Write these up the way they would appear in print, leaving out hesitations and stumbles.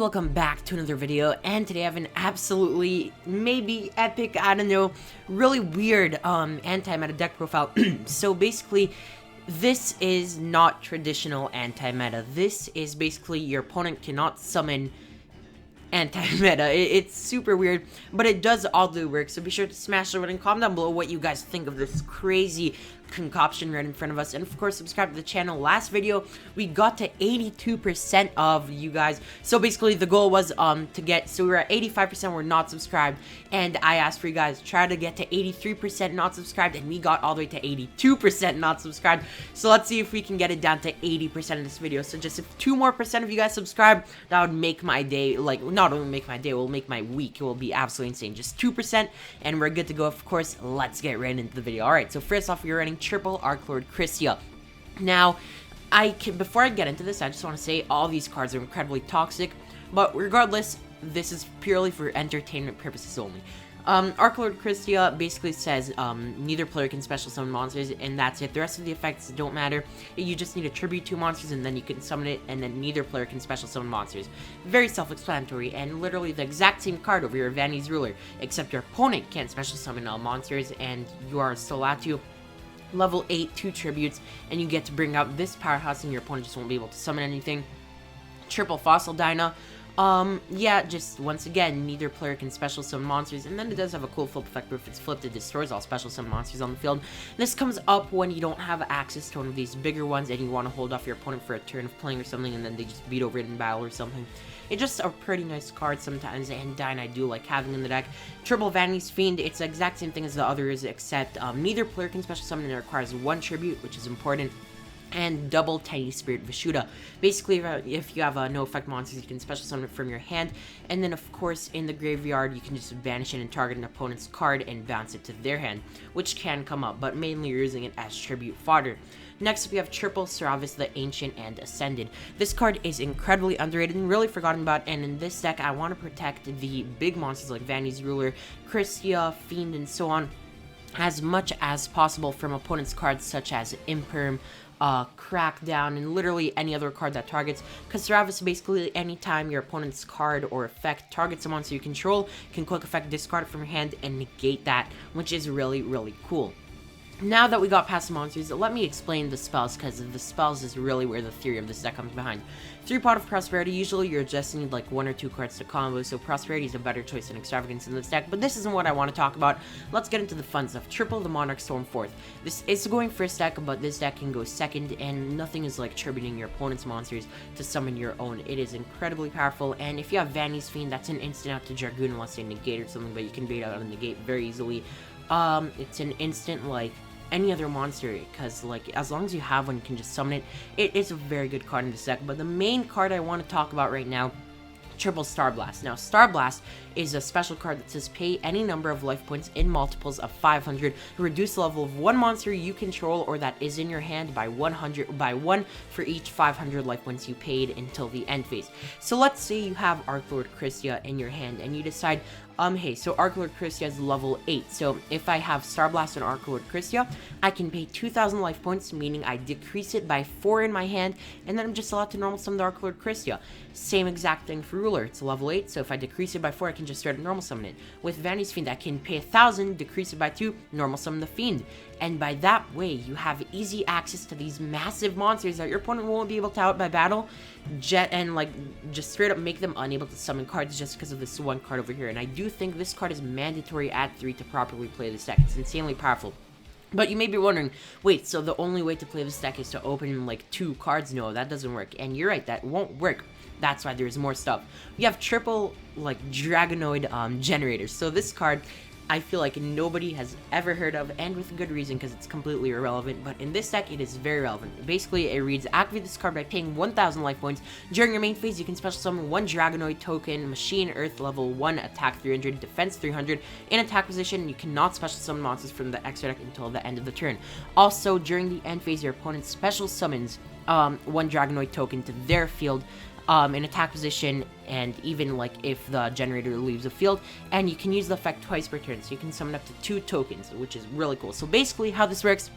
welcome back to another video, and today I have an absolutely, maybe epic, I don't know, really weird anti-meta deck profile. So basically, this is not traditional anti-meta. This is basically your opponent cannot summon anti-meta. It's super weird, but it does all the work, so be sure to smash the button and comment down below what you guys think of this crazy concoction right in front of us, and of course subscribe to the channel. Last video we got to 82% of you guys, so basically the goal was to get, so we were at 85% were not subscribed, and I asked for you guys to try to get to 83% not subscribed, and we got all the way to 82% not subscribed. So let's see if we can get it down to 80% in this video. So just if 2% more of you guys subscribe, that would make my day, like not only make my day, it will make my week. It will be absolutely insane. Just 2% and we're good to go. Of course, let's get right into the video. Alright, so first off, we're running triple Arc Lord Christia. Now, before I get into this, I just want to say all these cards are incredibly toxic, but regardless, this is purely for entertainment purposes only. Arc Lord Christia basically says neither player can special summon monsters, and that's it. The rest of the effects don't matter. You just need to tribute 2 monsters, and then you can summon it, and then neither player can special summon monsters. Very self-explanatory, and literally the exact same card over here, Vanities Ruler, except your opponent can't special summon monsters, and you are still allowed to. Level 8, 2 tributes, and you get to bring out this powerhouse, and your opponent just won't be able to summon anything. Triple Fossil Dyna. Yeah, just once again, neither player can special summon monsters, and then it does have a cool flip effect where if it's flipped, it destroys all special summon monsters on the field. This comes up when you don't have access to one of these bigger ones, and you want to hold off your opponent for a turn of playing or something, and then they just beat over it in battle or something. It's just a pretty nice card sometimes, and Dyna I do like having in the deck. Triple Vanities Fiend, it's the exact same thing as the others, except neither player can special summon, and it requires 1 tribute, which is important. And double Tiny Spirit Vishuda. Basically, if you have no effect monsters, you can special summon it from your hand, and then of course in the graveyard you can just banish it and target an opponent's card and bounce it to their hand, which can come up, but mainly you're using it as tribute fodder. Next up, we have Triple Seravis the Ancient and Ascended. This card is incredibly underrated and really forgotten about, and in this deck I want to protect the big monsters like Vanities Ruler, Christia, Fiend, and so on as much as possible from opponent's cards such as Imperm, Crackdown, and literally any other card that targets, because Seravis basically anytime your opponent's card or effect targets a monster you control, can quick effect discard it from your hand and negate that, which is really, really cool. Now that we got past the monsters, let me explain the spells, because the spells is really where the theory of this deck comes behind. 3 Pot of Prosperity, usually you just need like 1 or 2 cards to combo, so Prosperity is a better choice than Extravagance in this deck, but this isn't what I want to talk about. Let's get into the fun stuff. Triple the Monarch Storm 4th. This is going first deck, but this deck can go second, and nothing is like tributing your opponent's monsters to summon your own. It is incredibly powerful, and if you have Vanities Fiend, that's an instant out to Dragoon unless they negate or something, but you can bait out of negate very easily. It's an instant like any other monster, because like as long as you have one, you can just summon it. It is a very good card in this deck, but the main card I want to talk about right now, Triple Star Blast. Now, Star Blast is a special card that says pay any number of life points in multiples of 500 to reduce the level of 1 monster you control or that is in your hand by 1 for each 500 life points you paid until the end phase. So let's say you have Arc Lord Christia in your hand, and you decide, hey, so Arc Lord Christia is level 8, so if I have Star Blast and Arc Lord Christia, I can pay 2,000 life points, meaning I decrease it by 4 in my hand, and then I'm just allowed to normal summon the Arc Lord Christia. Same exact thing for Ruler, it's level 8, so if I decrease it by 4, I can just start to normal summon it. With Vanities Fiend, I can pay 1,000, decrease it by 2, normal summon the Fiend, and by that way, you have easy access to these massive monsters that your opponent won't be able to out by battle, and like just straight up make them unable to summon cards just because of this one card over here. And I do think this card is mandatory at 3 to properly play this deck. It's insanely powerful. But you may be wondering, wait, so the only way to play this deck is to open like 2 cards? No, that doesn't work. And you're right, that won't work. That's why there's more stuff. We have triple like Dragonoid generators. So this card, I feel like nobody has ever heard of, and with good reason, because it's completely irrelevant, but in this deck it is very relevant. Basically, it reads, activate this card by paying 1,000 life points. During your main phase, you can special summon 1 Dragonoid token, Machine Earth, level 1, attack 300, defense 300, in attack position. You cannot special summon monsters from the extra deck until the end of the turn. Also, during the end phase, your opponent special summons 1 Dragonoid token to their field, in attack position, and even like if the generator leaves the field, and you can use the effect twice per turn, so you can summon up to 2 tokens, which is really cool. So basically how this works,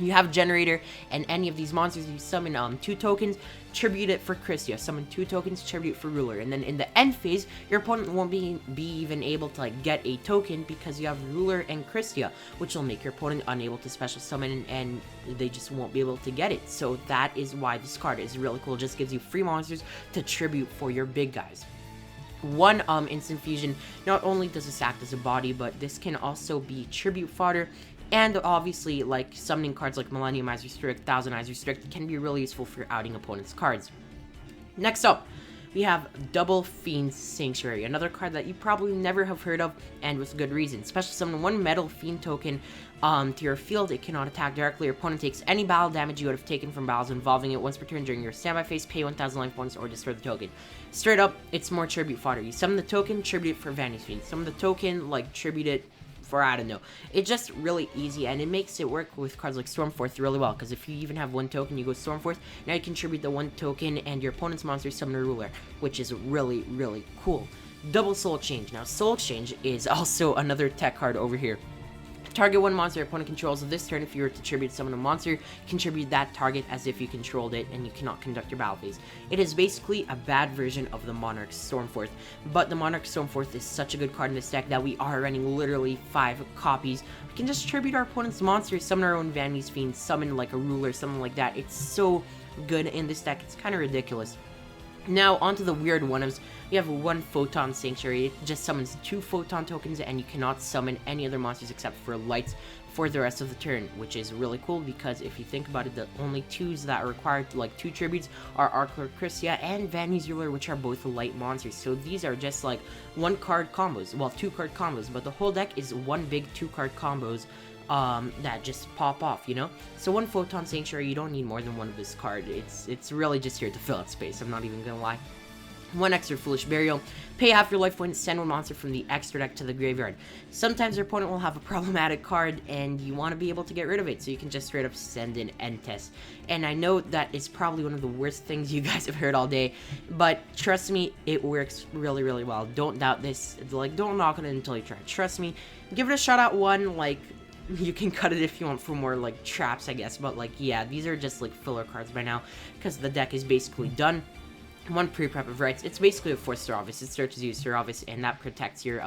You have Generator, and any of these monsters you summon 2 tokens, tribute it for Christia. Summon 2 tokens, tribute for Ruler. And then in the end phase, your opponent won't be even able to like get a token because you have Ruler and Christia, which will make your opponent unable to special summon, and they just won't be able to get it. So that is why this card is really cool. It just gives you free monsters to tribute for your big guys. One instant fusion, not only does this act as a body, but this can also be tribute fodder. And obviously, like, summoning cards like Millennium Eyes Restrict, Thousand Eyes Restrict can be really useful for outing opponents' cards. Next up, we have double Photon Sanctuary, another card that you probably never have heard of, and with good reason. Special summon 1 Metal Fiend token to your field. It cannot attack directly. Your opponent takes any battle damage you would have taken from battles involving it once per turn during your standby phase, pay 1,000 life points, or destroy the token. Straight up, it's more tribute fodder. You summon the token, tribute it for Vanities Fiend. Summon the token, like, tribute it for, I don't know. It's just really easy, and it makes it work with cards like Stormforth really well, because if you even have 1 token, you go Stormforth, now you contribute the 1 token, and your opponent's monster summon a Ruler, which is really, really cool. Double Soul Exchange. Now, Soul Exchange is also another tech card over here. Target 1 monster your opponent controls this turn. If you were to tribute summon a monster, contribute that target as if you controlled it, and you cannot conduct your battle phase. It is basically a bad version of the Monarch Stormforth, but the Monarch Stormforth is such a good card in this deck that we are running literally 5 copies. We can just tribute our opponent's monsters, summon our own Vanities Fiend, summon like a Ruler, something like that. It's so good in this deck, it's kind of ridiculous. Now, onto the weird one-ofs. We have 1 Photon Sanctuary. It just summons 2 Photon tokens, and you cannot summon any other monsters except for lights for the rest of the turn, which is really cool because if you think about it, the only 2s that are required, like 2 tributes, are Arclord Christia and Vanities Ruler, which are both light monsters. So these are just like 1-card combos, well, 2-card combos, but the whole deck is 1 big 2-card combos that just pop off, you know? So 1 Photon Sanctuary, you don't need more than 1 of this card. It's really just here to fill out space, I'm not even gonna lie. 1 extra Foolish Burial. Pay half your life points, send 1 monster from the extra deck to the graveyard. Sometimes your opponent will have a problematic card, and you want to be able to get rid of it, so you can just straight up send in End Test. And I know that is probably one of the worst things you guys have heard all day, but trust me, it works really, really well. Don't doubt this. Like, don't knock on it until you try. Trust me. Give it a shot at 1, like, you can cut it if you want for more, like, traps, I guess. But, like, yeah, these are just, like, filler cards by now, because the deck is basically done. 1 Pre-Prep of Rights. It's basically a forced Seravis. It searches you Seravis, and that protects your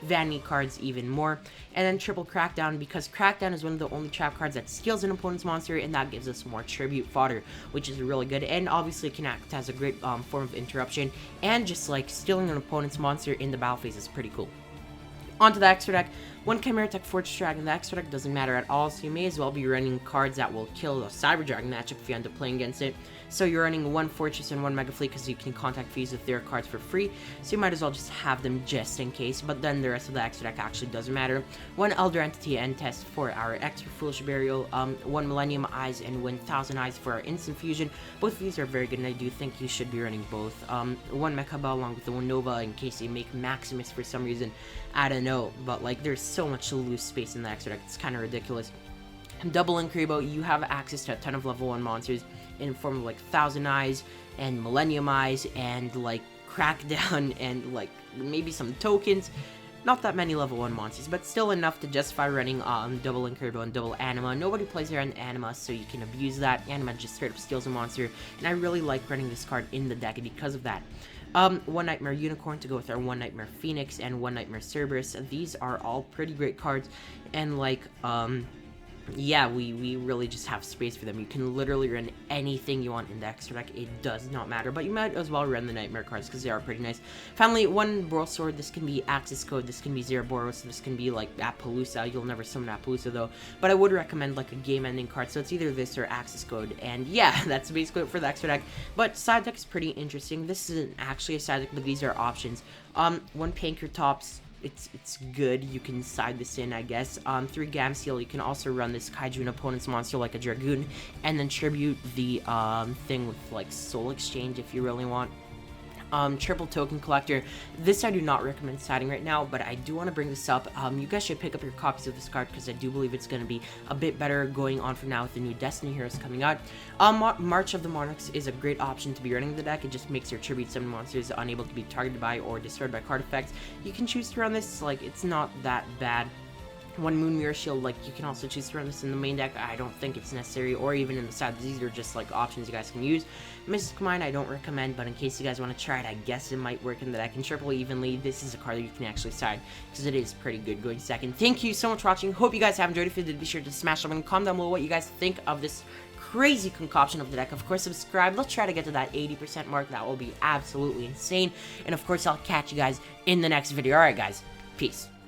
Vanity cards even more. And then triple Crackdown, because Crackdown is one of the only trap cards that steals an opponent's monster, and that gives us more tribute fodder, which is really good. And obviously it can act as a great form of interruption, and just like stealing an opponent's monster in the battle phase is pretty cool. Onto the extra deck. 1 Chimera Tech Fortress Dragon. The extra deck doesn't matter at all, so you may as well be running cards that will kill the Cyber Dragon matchup if you end up playing against it. So you're running 1 Fortress and 1 Mega Fleet because you can contact fees with their cards for free, so you might as well just have them just in case, but then the rest of the extra deck actually doesn't matter. 1 Elder Entity End Test for our extra Foolish Burial, 1 Millennium Eyes and 1,000 Eyes for our Instant Fusion. Both of these are very good, and I do think you should be running both. 1 Mechaba along with the 1 Nova in case you make Maximus for some reason. I don't know, but like there's so much loose space in the extra deck, it's kind of ridiculous. Double Incredible, you have access to a ton of level 1 monsters in the form of like 1,000 Eyes and Millennium Eyes and like Crackdown and like maybe some tokens. Not that many level 1 monsters, but still enough to justify running Double Incredible and Double Anima. Nobody plays around Anima, so you can abuse that. Anima just straight up steals a monster, and I really like running this card in the deck because of that. 1 Nightmare Unicorn to go with our 1 Nightmare Phoenix and 1 Nightmare Cerberus. These are all pretty great cards, and like, yeah, we really just have space for them. You can literally run anything you want in the extra deck. It does not matter, but you might as well run the Nightmare cards because they are pretty nice. Finally, 1 Boral Sword. This can be Axis Code. This can be Zeroboros. This can be like Appaloosa. You'll never summon Appaloosa though, but I would recommend like a game-ending card. So it's either this or Axis Code. And yeah, that's basically it for the extra deck. But side deck is pretty interesting. This isn't actually a side deck, but these are options. 1 Pankratops. It's good. You can side this in, I guess. 3 Gamsteel. You can also run this Kaiju and opponent's monster like a Dragoon, and then tribute the thing with like Soul Exchange if you really want. Triple Token Collector. This I do not recommend siding right now, but I do want to bring this up. You guys should pick up your copies of this card because I do believe it's going to be a bit better going on from now with the new Destiny Heroes coming out. March of the Monarchs is a great option to be running the deck. It just makes your tribute summon monsters unable to be targeted by or destroyed by card effects. You can choose to run this, like, it's not that bad. one Moon Mirror Shield. Like, you can also choose to run this in the main deck. I don't think it's necessary, or even in the side. These are just like options you guys can use. Mystic Mine I don't recommend, but in case you guys want to try it, I guess it might work in the deck. And Triple Evenly, this is a card that you can actually side, because it is pretty good going second. Thank you so much for watching. Hope you guys have enjoyed. If you did, be sure to smash the like and comment down below what you guys think of this crazy concoction of the deck. Of course, subscribe. Let's try to get to that 80% mark. That will be absolutely insane. And of course, I'll catch you guys in the next video. Alright guys, peace.